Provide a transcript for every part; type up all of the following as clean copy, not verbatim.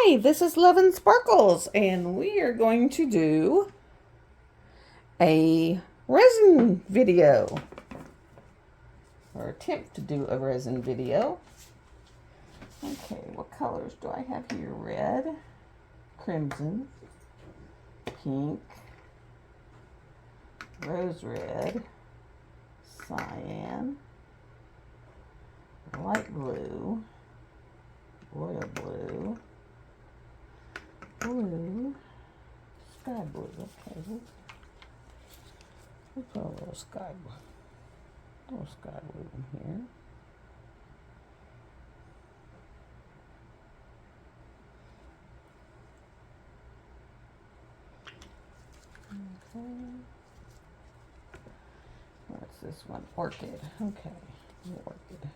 Hi, this is Love and Sparkles, and we are going to do a resin video, or attempt to do a resin video. Okay, what colors do I have here? Red, crimson, pink, rose red, cyan, light blue, royal blue, blue, sky blue. Okay, we'll put a little sky blue in here. Okay. What's this one? Orchid. Okay, orchid.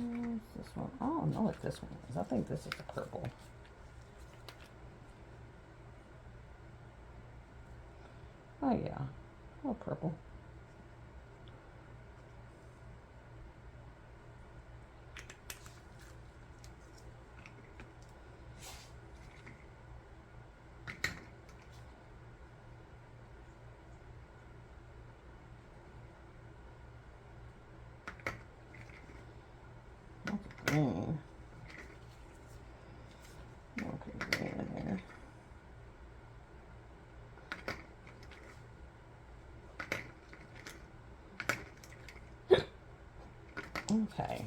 What's this one? I don't know what this one is. I think this is a purple. Oh yeah, oh purple. That's green. Okay, green in there. Okay.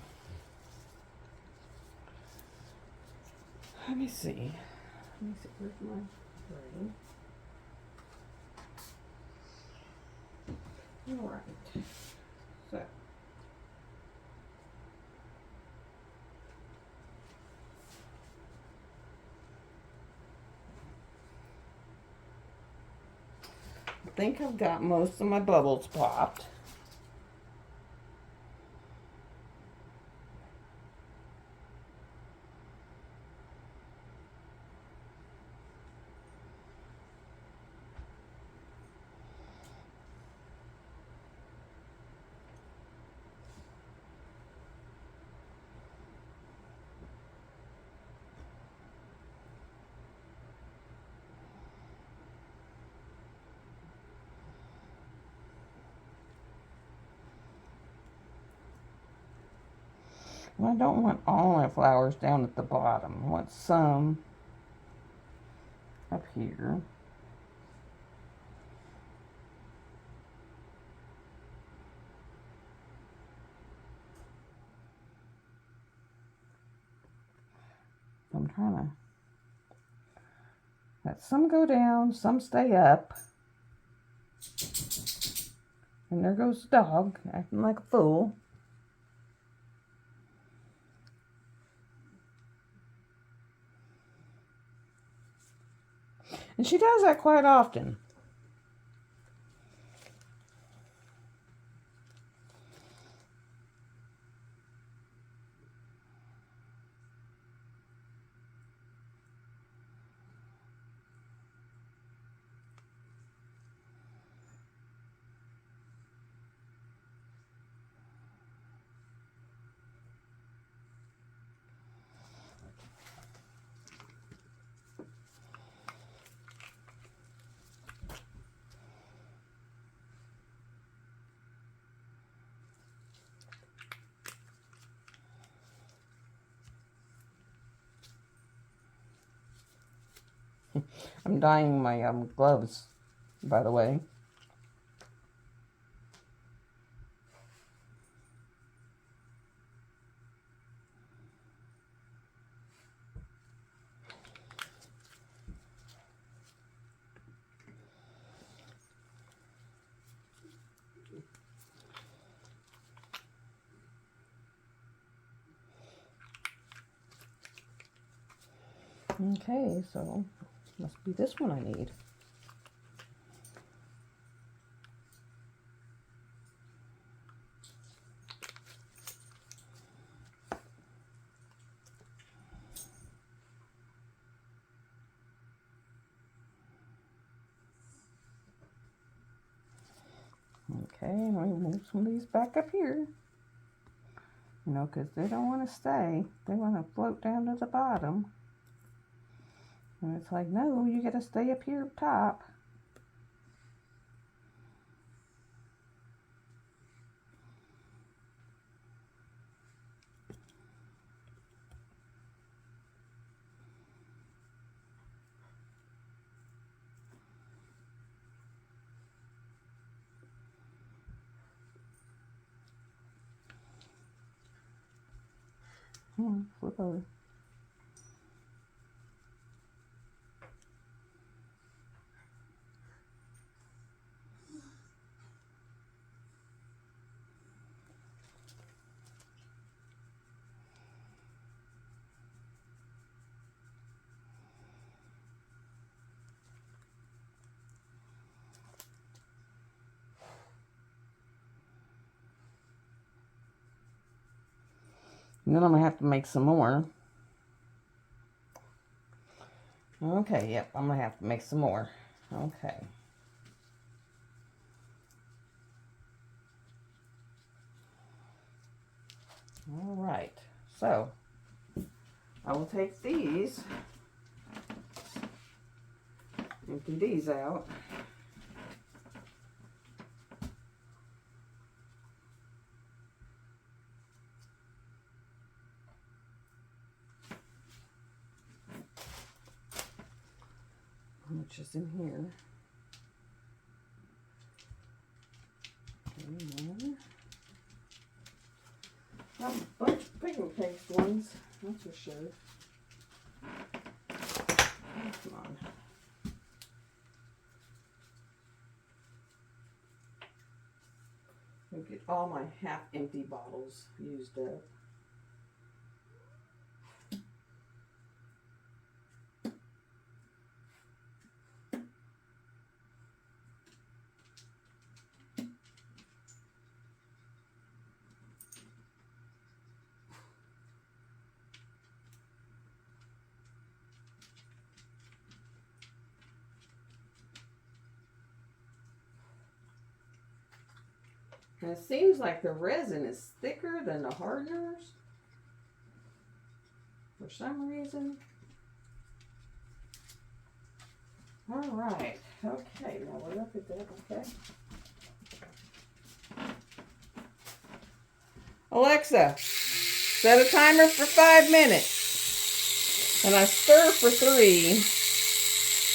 Let me see. Where's my green? All right. So. I think I've got most of my bubbles popped. Well, I don't want all my flowers down at the bottom. I want some up here. I'm trying to let some go down, some stay up. And there goes the dog, acting like a fool. And she does that quite often. I'm dyeing my gloves, by the way. Okay, so must be this one I need. Okay, and we move some of these back up here. You know, because they don't want to stay. They want to float down to the bottom. And it's like, no, you got to stay up here top. Flip over. And then I'm going to have to make some more. Okay, yep, I'm going to have to make some more. Okay. All right, so I will take these, empty these out. How much is in here? A bunch of paper paste ones, that's for sure. Come on. I'll get all my half-empty bottles used up. And it seems like the resin is thicker than the hardeners for some reason. All right, okay, now we're up at that, okay. Alexa, set a timer for 5 minutes. And I stir for 3.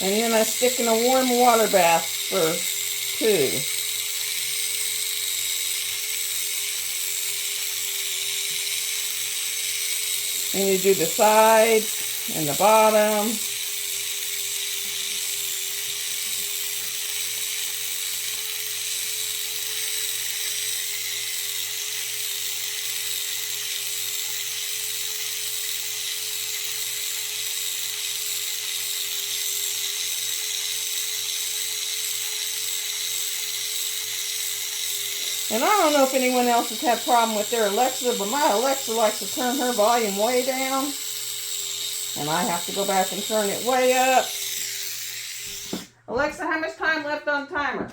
And then I stick in a warm water bath for 2. And you do the sides and the bottom. And I don't know if anyone else has had a problem with their Alexa, but my Alexa likes to turn her volume way down. And I have to go back and turn it way up. Alexa, how much time left on the timer?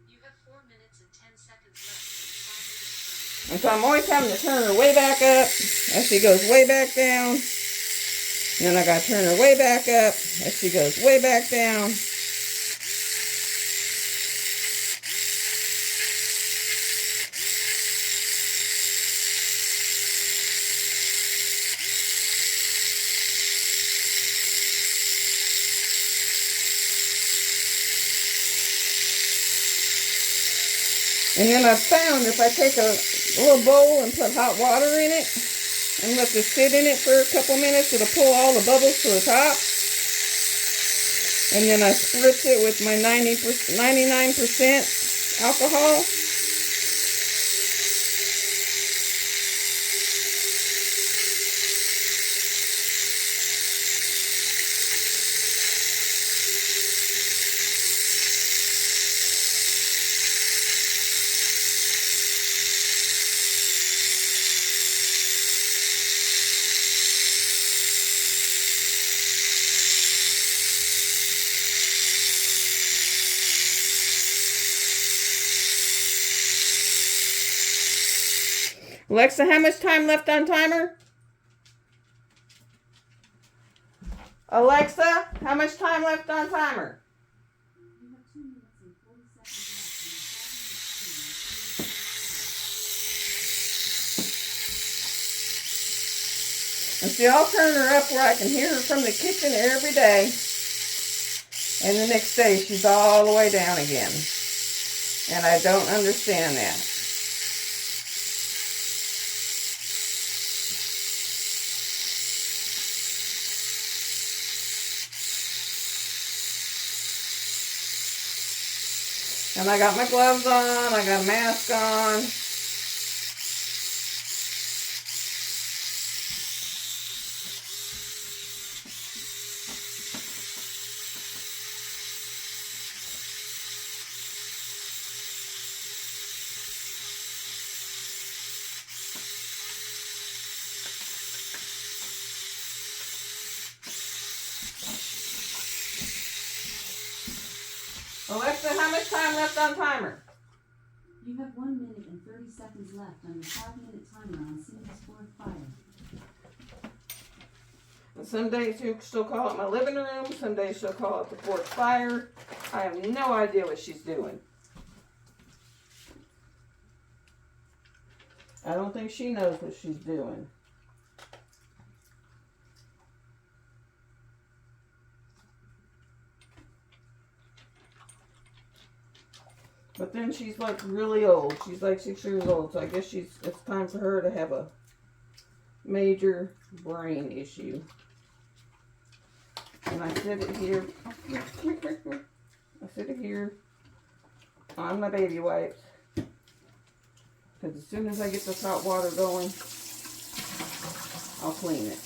You have 4 minutes and 10 seconds left. And so I'm always having to turn her way back up as she goes way back down. And then I got to turn her way back up as she goes way back down. And then I found if I take a little bowl and put hot water in it and let this sit in it for a couple minutes, it'll pull all the bubbles to the top. And then I spritz it with my 99% alcohol. Alexa, how much time left on timer? Alexa, how much time left on timer? You have 2 minutes and 40 seconds And see, I'll turn her up where I can hear her from the kitchen every day. And the next day, she's all the way down again. And I don't understand that. And I got my gloves on, I got a mask on. Alexa, how much time left on timer? You have 1 minute and 30 seconds left on your 5-minute timer on Cindy's Forest Fire. And some days she'll call it my living room, some days she'll call it the porch fire. I have no idea what she's doing. I don't think she knows what she's doing. But then she's like really old. She's like 6 years old, so I guess it's time for her to have a major brain issue. And I sit it here. I sit it here on my baby wipes. Because as soon as I get this hot water going, I'll clean it.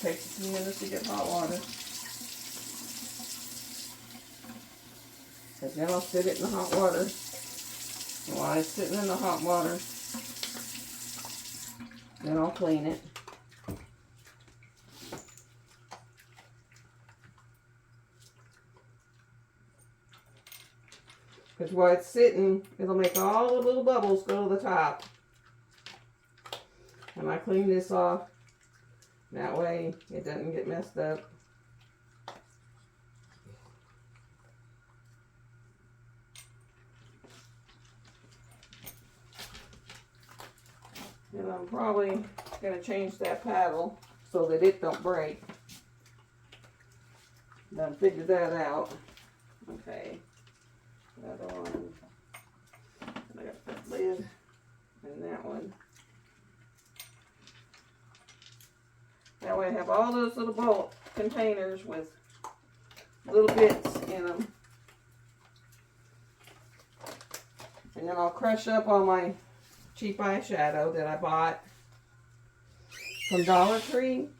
Takes a few minutes to get hot water. Because then I'll sit it in the hot water. And while it's sitting in the hot water, then I'll clean it. Because while it's sitting, it'll make all the little bubbles go to the top. And I clean this off. That way it doesn't get messed up. And I'm probably going to change that paddle so that it don't break. Done figured that out. Okay. That one. And I got that lid and that one. That way I have all those little bulk containers with little bits in them. And then I'll crush up all my cheap eyeshadow that I bought from Dollar Tree.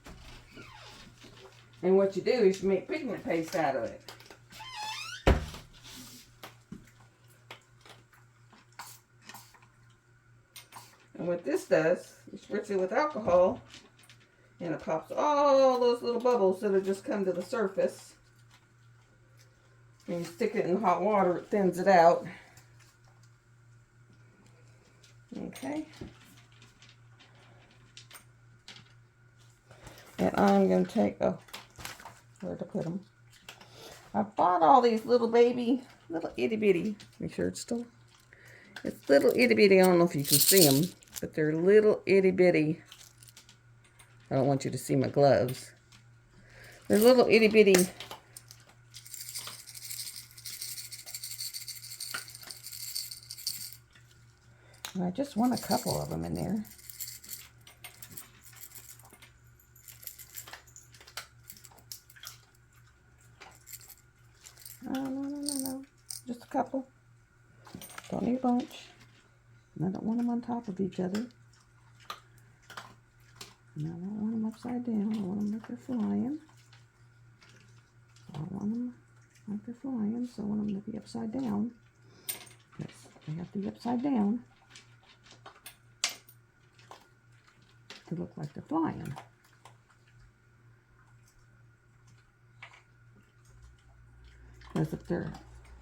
And what you do is you make pigment paste out of it. And what this does, you spritz it with alcohol, and it pops all those little bubbles that have just come to the surface. And you stick it in hot water, it thins it out. Okay. And I'm going to take, where to put them? I bought all these little baby, little itty bitty. Make sure it's still, it's little itty bitty. I don't know if you can see them, but they're little itty bitty. I don't want you to see my gloves. They're little itty bitty. And I just want a couple of them in there. No. Just a couple. Don't need a bunch. And I don't want them on top of each other. And I don't want them upside down. I want them like they're flying. I want them like they're flying, so I want them to be upside down. Yes, they have to be upside down to look like they're flying. because if they're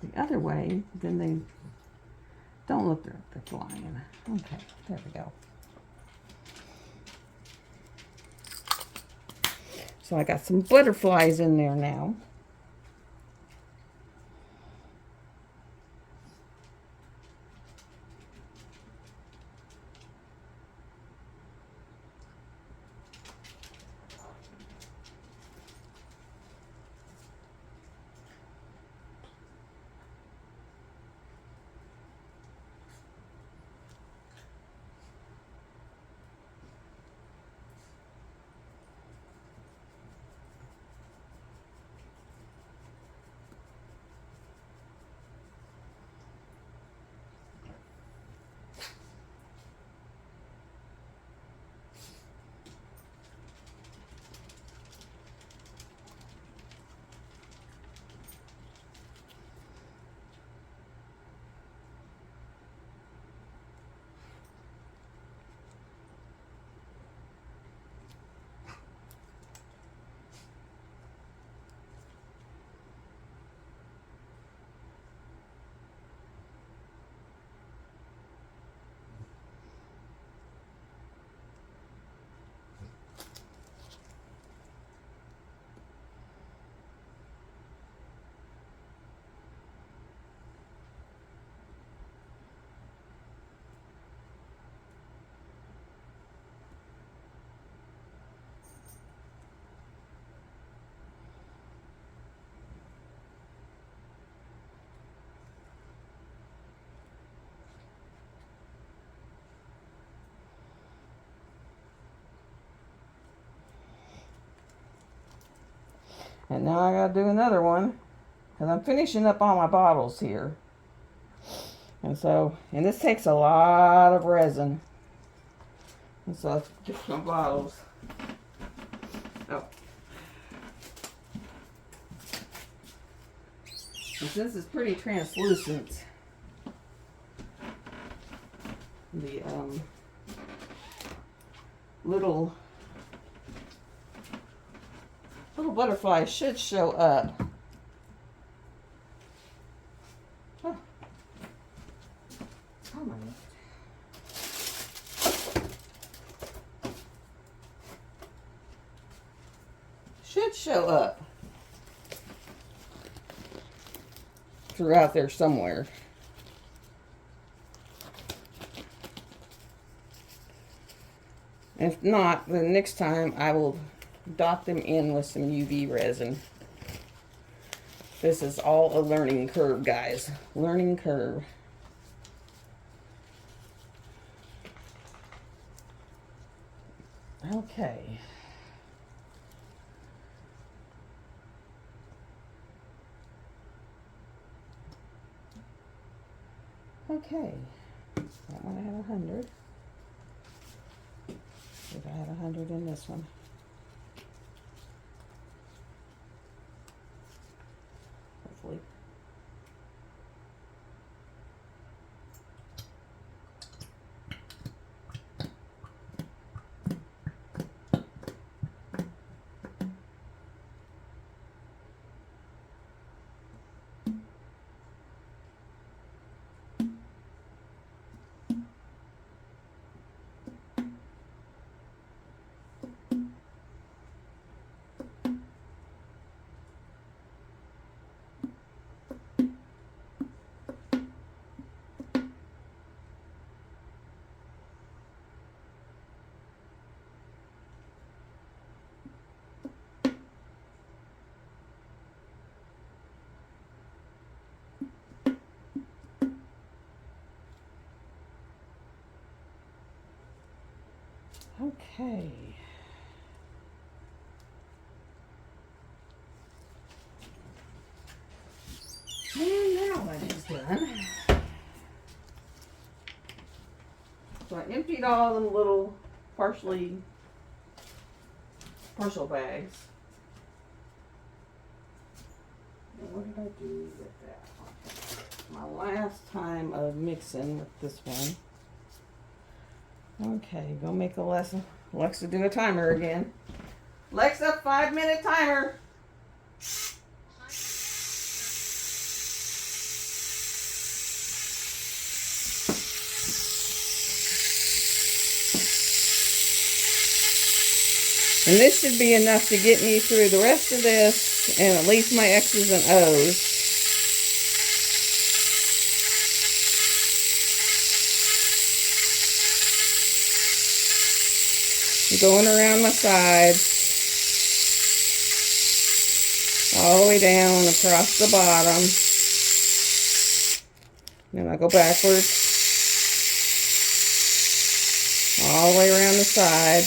the other way, then they don't look like they're flying. Okay, there we go. So I got some butterflies in there now. And now I gotta do another one because I'm finishing up all my bottles here. And this takes a lot of resin. And so let's get my bottles. Oh. And since it's pretty translucent, the little butterfly should show up. Oh. Oh my God. Should show up throughout there somewhere. If not, then next time I will dot them in with some UV resin. This is all a learning curve, guys. Learning curve. Okay. Okay. That one I had 100. Did I have 100 in this one? Hopefully. Okay. And now that is done. So I emptied all them little partial bags. And what did I do with that? My last time of mixing with this one. Okay, go make Alexa do a timer again. Alexa, 5-minute timer. And this should be enough to get me through the rest of this and at least my X's and O's. Going around my sides, all the way down across the bottom. Then I go backwards, all the way around the side.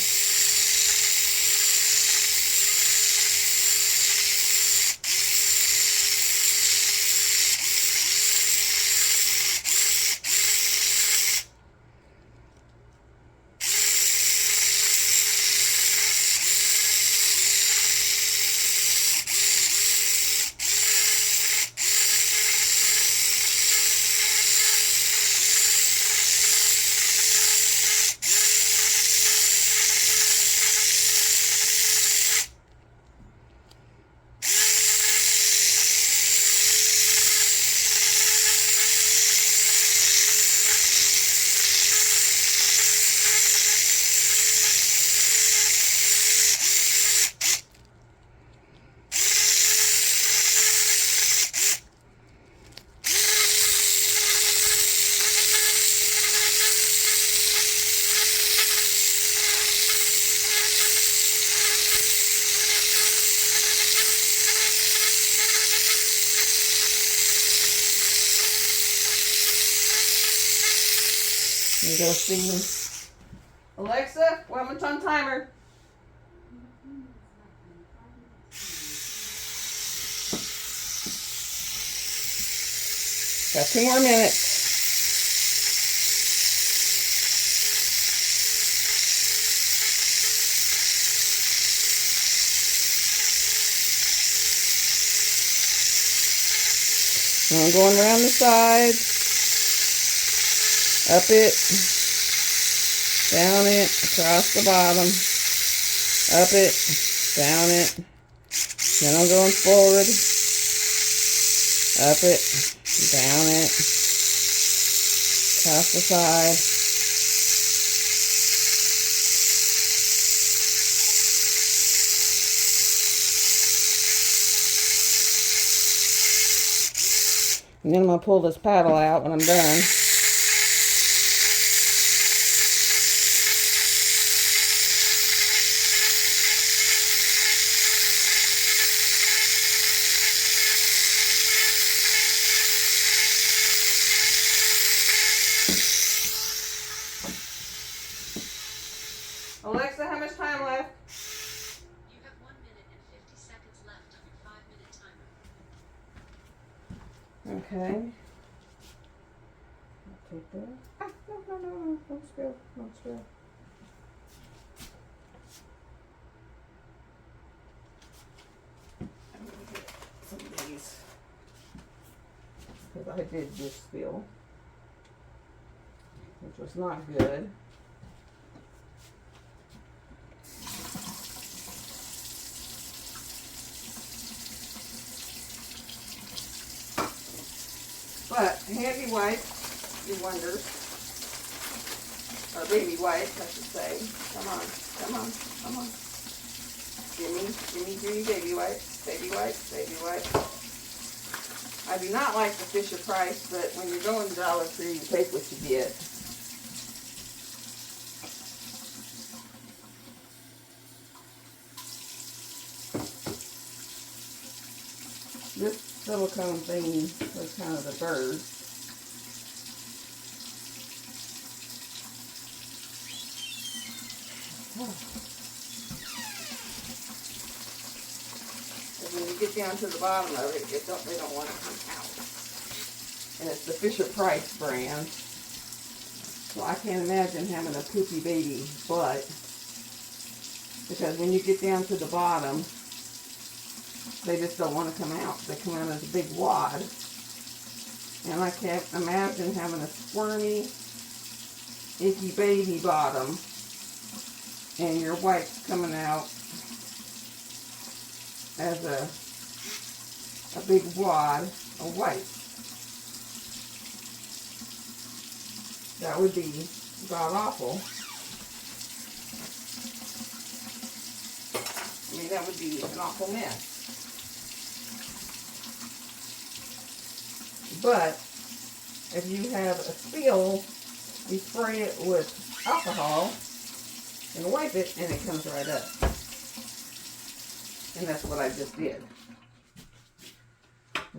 You go see. Alexa, one more time timer. Got 2 more minutes. I'm going around the sides. Up it, down it, across the bottom, up it, down it, then I'm going forward, up it, down it, across the side, and then I'm going to pull this paddle out when I'm done. Alexa, how much time left? You have 1 minute and 50 seconds left on your 5-minute timer. Okay. I'll take that. Ah, no, don't spill, don't spill. I'm gonna get some of these, because I did just spill, which was not good. But handy wipes do wonders. Or baby wipes, I should say. Come on, come on, come on. Gimme baby wipes, baby wipes, baby wipes. I do not like the Fisher Price, but when you're going to Dollar Tree, you take what you get. This silicone thing was kind of the bird. And when you get down to the bottom of it, they don't want to come out. And it's the Fisher Price brand. So I can't imagine having a poopy baby butt. Because when you get down to the bottom, they just don't want to come out. They come out as a big wad. And I can't imagine having a squirmy, icky baby bottom and your wipes coming out as a big wad of wipes. That would be god awful. mean, that would be an awful mess. But if you have a spill, you spray it with alcohol and wipe it, and it comes right up. And that's what I just did.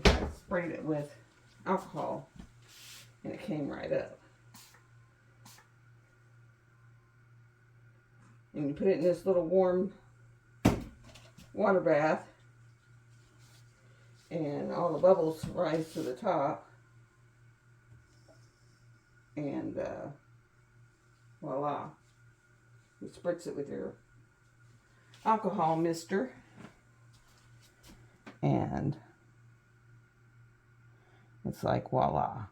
I sprayed it with alcohol, and it came right up. And you put it in this little warm water bath, and all the bubbles rise to the top, and voila. You spritz it with your alcohol mister, and it's like voila.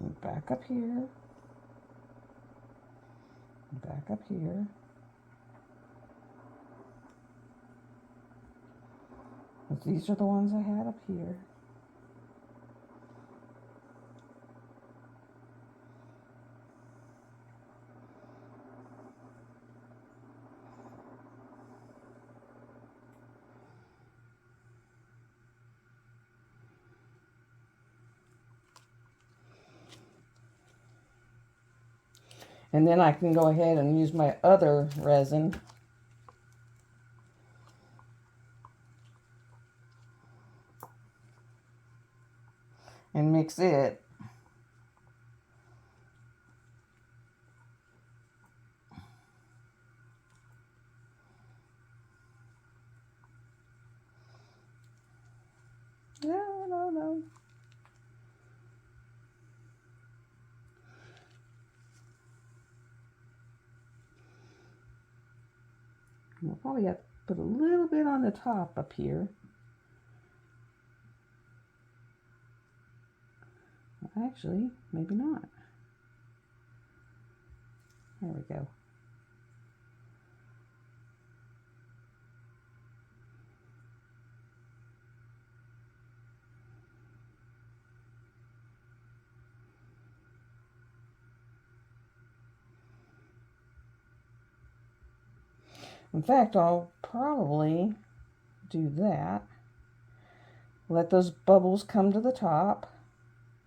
And back up here, back up here. But these are the ones I had up here. And then I can go ahead and use my other resin and mix it. No. We'll probably have to put a little bit on the top up here. Actually, maybe not. There we go. In fact, I'll probably do that. Let those bubbles come to the top,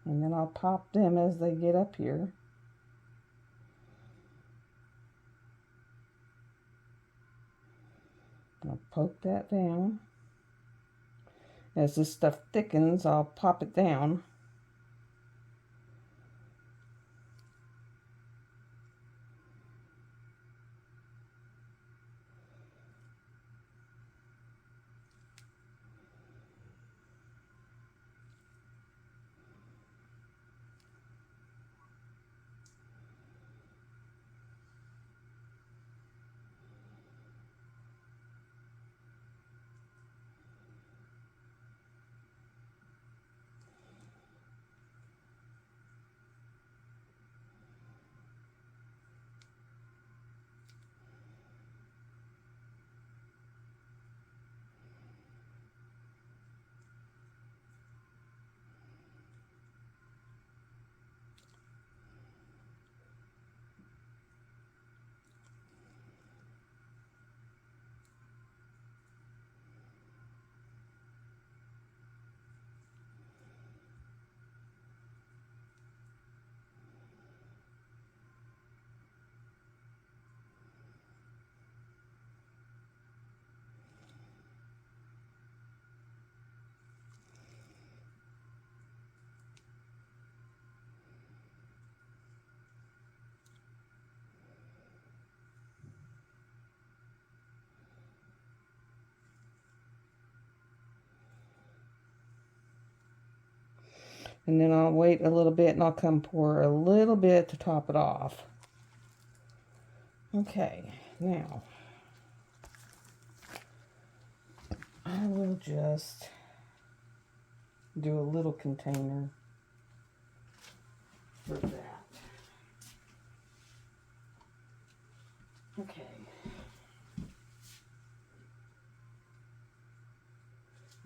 and then I'll pop them as they get up here. I'll poke that down. As this stuff thickens, I'll pop it down. And then I'll wait a little bit, and I'll come pour a little bit to top it off. Okay, now I will just do a little container for that. Okay.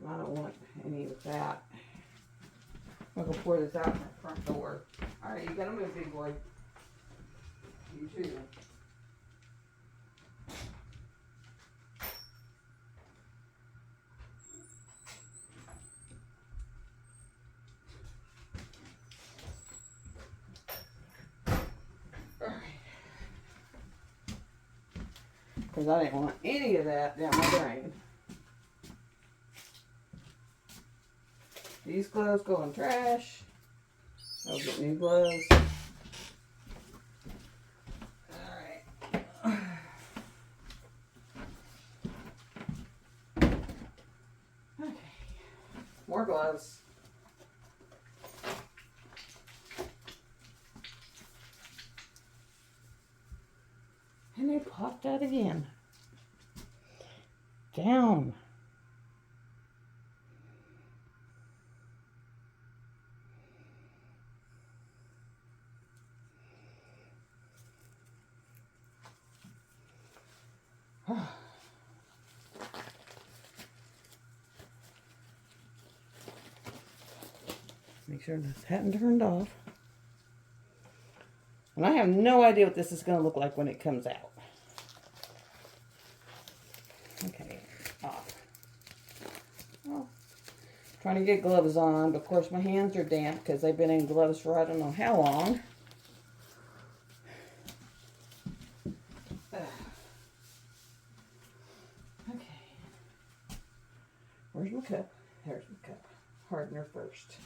I don't want that. I'm gonna pour this out my front door. Alright, you gotta move, big boy. You too. Because I didn't want any of that down my drain. These gloves go in trash. I'll get new gloves. Alright. Okay. More gloves. And they popped out again. Down. Make sure this hadn't turned off. And I have no idea what this is going to look like when it comes out. Okay, off. Well, trying to get gloves on, but of course my hands are damp because they've been in gloves for I don't know how long. Okay. Where's my cup? There's my cup. Hardener first.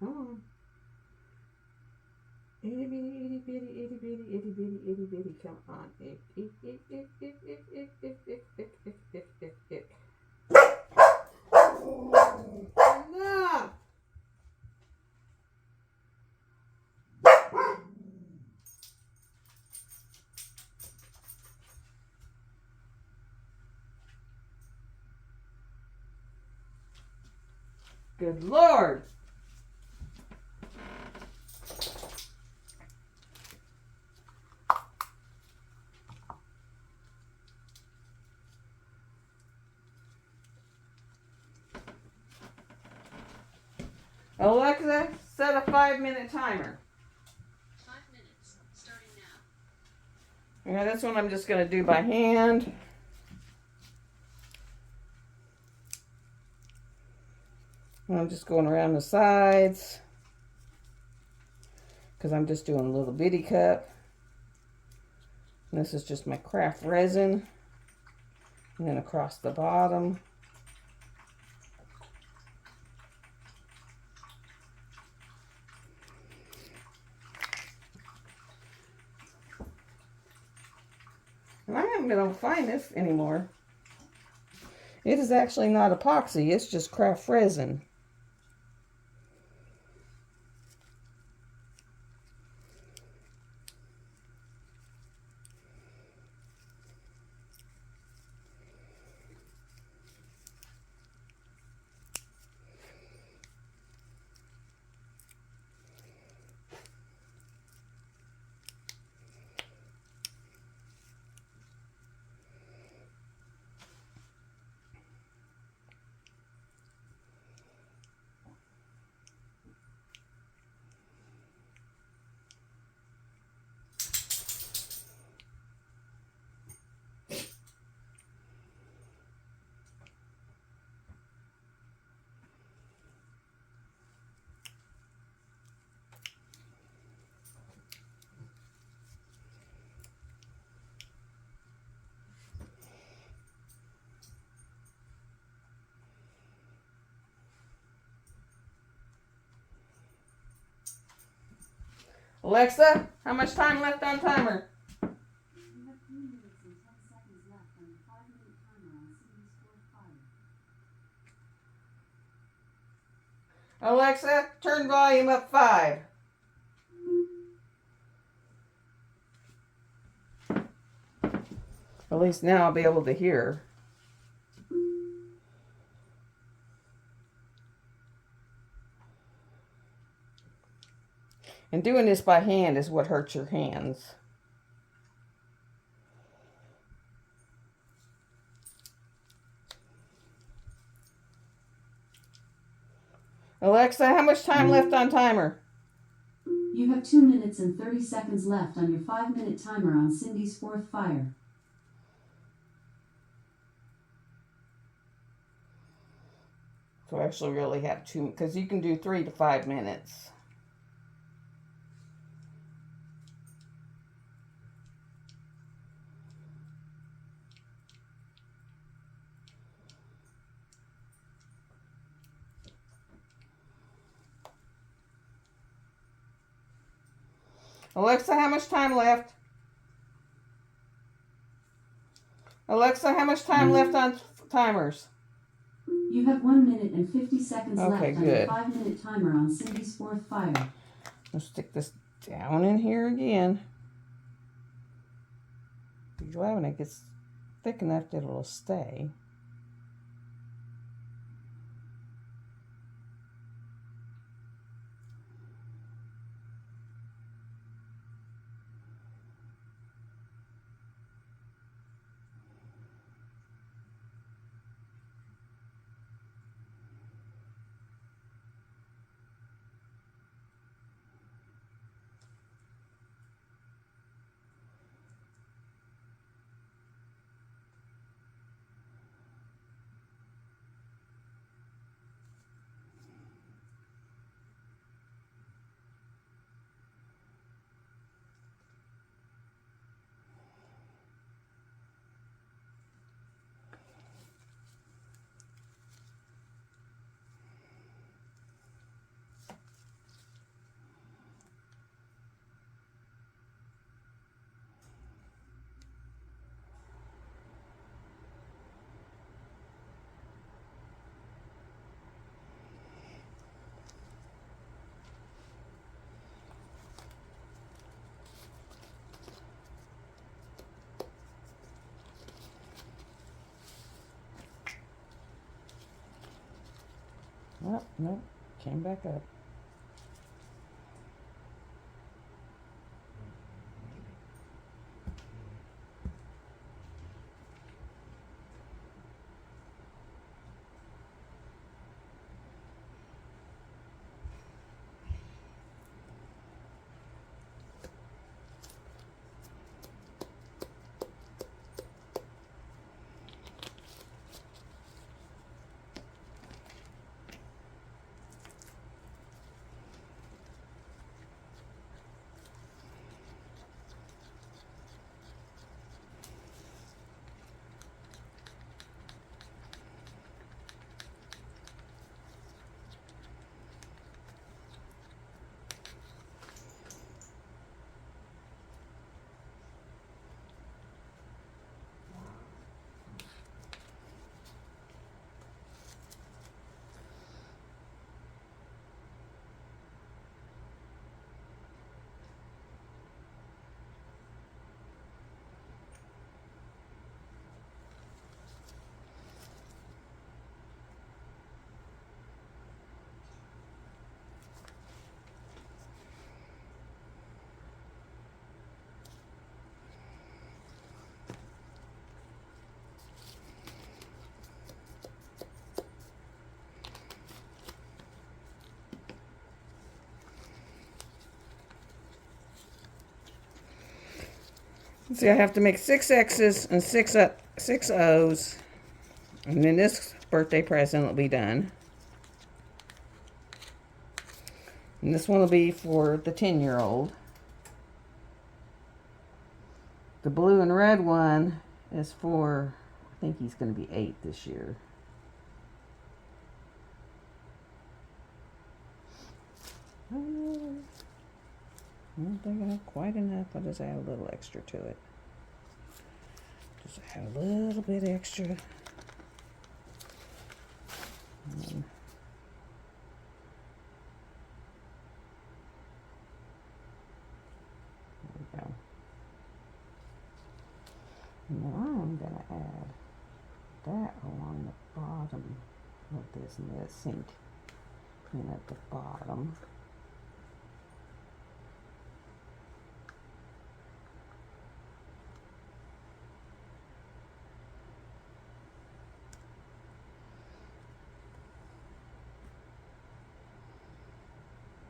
Come on. Itty bitty, itty bitty, itty bitty, itty bitty, itty bitty, come on. Ick, ick, ick, ick, ick, ick, ick, ick, ick, ick, ick, ick, ick, ick. Enough! Good Lord! Alexa, set a 5-minute timer. 5 minutes, starting now. Yeah, this one I'm just going to do by hand. And I'm just going around the sides because I'm just doing a little bitty cup. And this is just my craft resin. And then across the bottom. And I haven't been able to find this anymore. It is actually not epoxy, it's just craft resin. Alexa, how much time left on timer? You have 3 minutes and 10 seconds left on your 5-minute timer on Cindy's fourth fire. Alexa, turn volume up 5. At least now I'll be able to hear. And doing this by hand is what hurts your hands. Alexa, how much time left on timer? You have 2 minutes and 30 seconds left on your 5-minute timer on Cindy's fourth fire. So I actually really have 2, because you can do 3 to 5 minutes. Alexa, how much time left? Alexa, how much time left on timers? You have 1 minute and 50 seconds Okay, left on good. your 5-minute timer on Cindy's fourth fire. Let's stick this down in here again. Be glad when it gets thick enough that it'll stay. Oh, no, came back up. See, I have to make 6 X's and 6 O's. And then this birthday present will be done. And this one will be for the 10-year-old. The blue and red one is for, I think he's going to be 8 this year. I don't think I have quite enough. I'll just add a little extra to it. Just add a little bit extra. And then there we go. Now I'm going to add that along the bottom of this, and let it sink in at the bottom.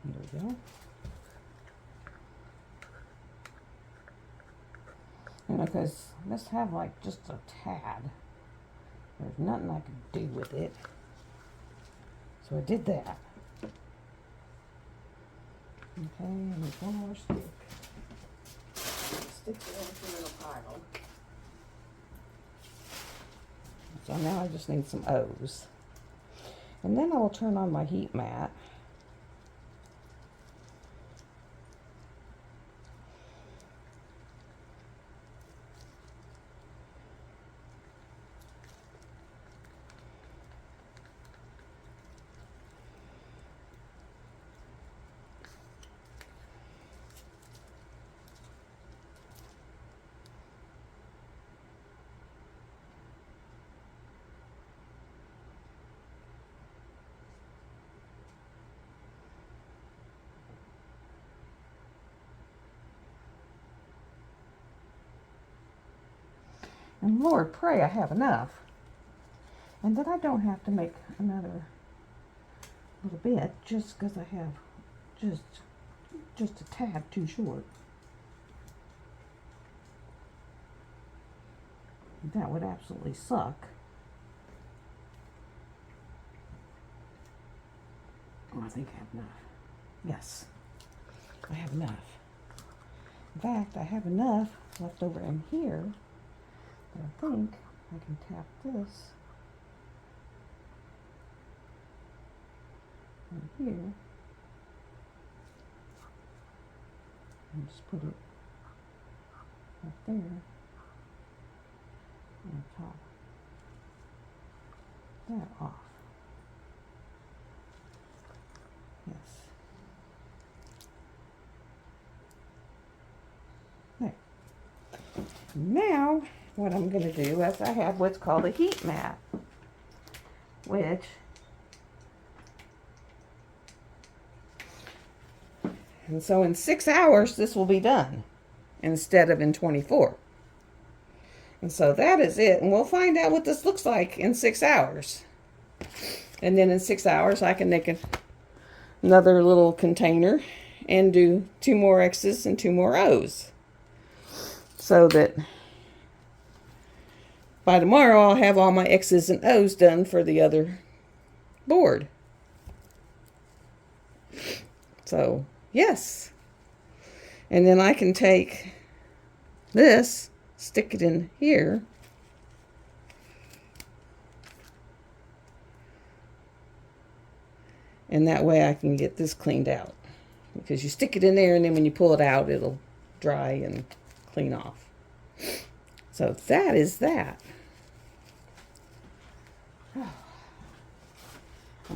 There we go. And because let's have like just a tad. There's nothing I could do with it. So I did that. Okay, and there's one more stick. Stick it over in a pile. So now I just need some O's. And then I will turn on my heat mat. And Lord, pray I have enough. And that I don't have to make another little bit just because I have just a tad too short. That would absolutely suck. Oh, I think I have enough. Yes, I have enough. In fact, I have enough left over in here. But I think I can tap this right here and just put it right there and top that off. Yes. There. Now, what I'm going to do is I have what's called a heat mat, which and so in 6 hours this will be done instead of in 24. And so that is it, and we'll find out what this looks like in 6 hours. And then in 6 hours I can make another little container and do 2 more X's and 2 more O's, so that by tomorrow, I'll have all my X's and O's done for the other board. So, yes. And then I can take this, stick it in here. And that way I can get this cleaned out. Because you stick it in there and then when you pull it out, it'll dry and clean off. So that is that. I'm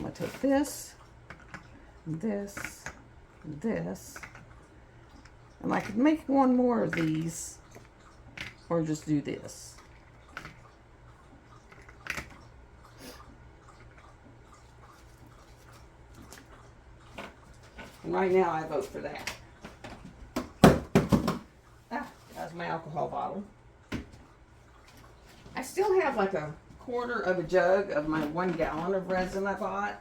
going to take this, and this, and this, and I could make one more of these, or just do this. And right now I vote for that. Ah, that's my alcohol bottle. I still have like a quarter of a jug of my 1 gallon of resin I bought.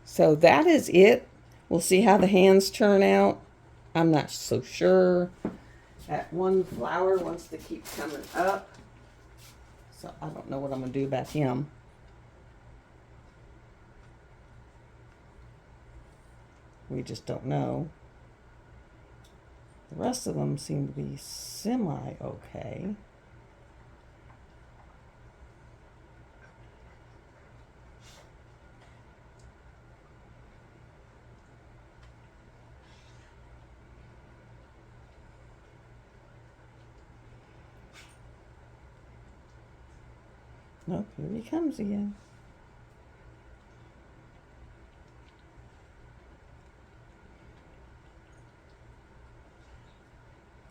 So that is it. We'll see how the hands turn out. I'm not so sure. That one flower wants to keep coming up. So I don't know what I'm going to do about him. We just don't know. The rest of them seem to be semi-okay. Nope, here he comes again.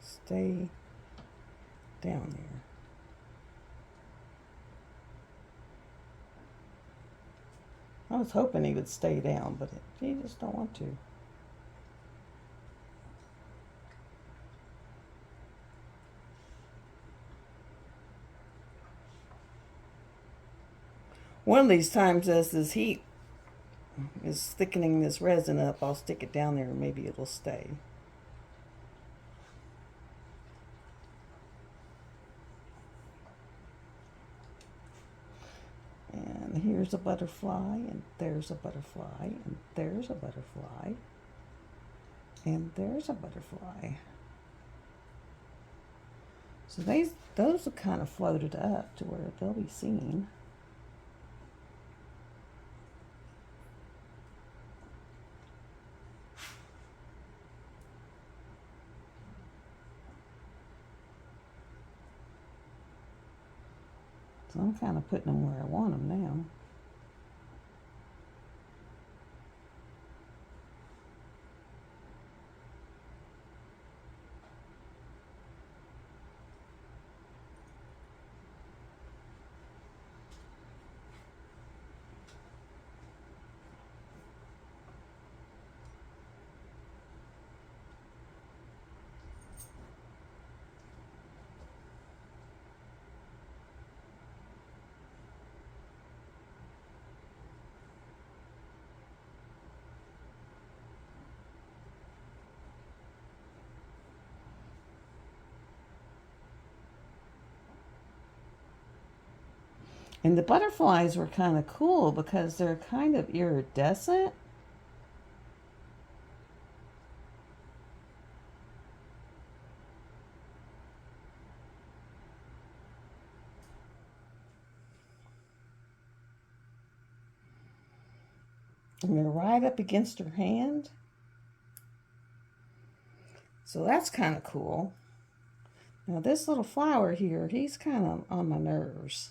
Stay down there. I was hoping he would stay down, but he just don't want to. One of these times, as this heat is thickening this resin up, I'll stick it down there and maybe it'll stay. And here's a butterfly, and there's a butterfly, and there's a butterfly, and there's a butterfly. So those are kind of floated up to where they'll be seen. So I'm kind of putting them where I want them now. And the butterflies were kind of cool because they're kind of iridescent. And they're right up against her hand. So that's kind of cool. Now this little flower here, he's kind of on my nerves.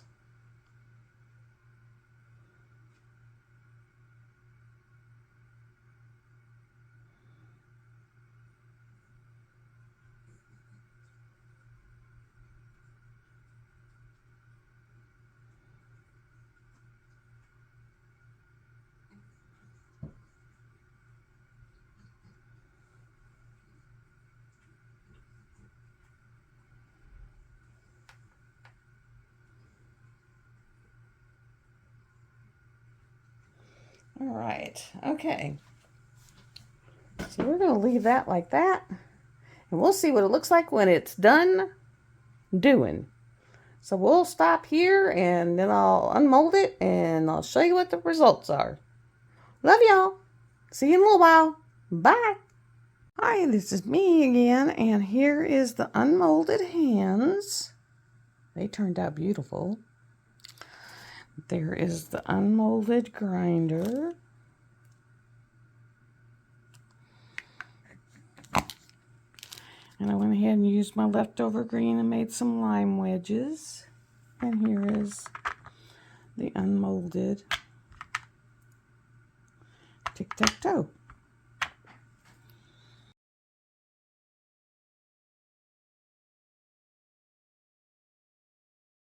All right, okay. So we're going to leave that like that. And we'll see what it looks like when it's done doing. So we'll stop here and then I'll unmold it and I'll show you what the results are. Love y'all. See you in a little while. Bye. Hi, this is me again. And here is the unmolded hands. They turned out beautiful. There is the unmolded grinder. And I went ahead and used my leftover green and made some lime wedges. And here is the unmolded tic-tac-toe.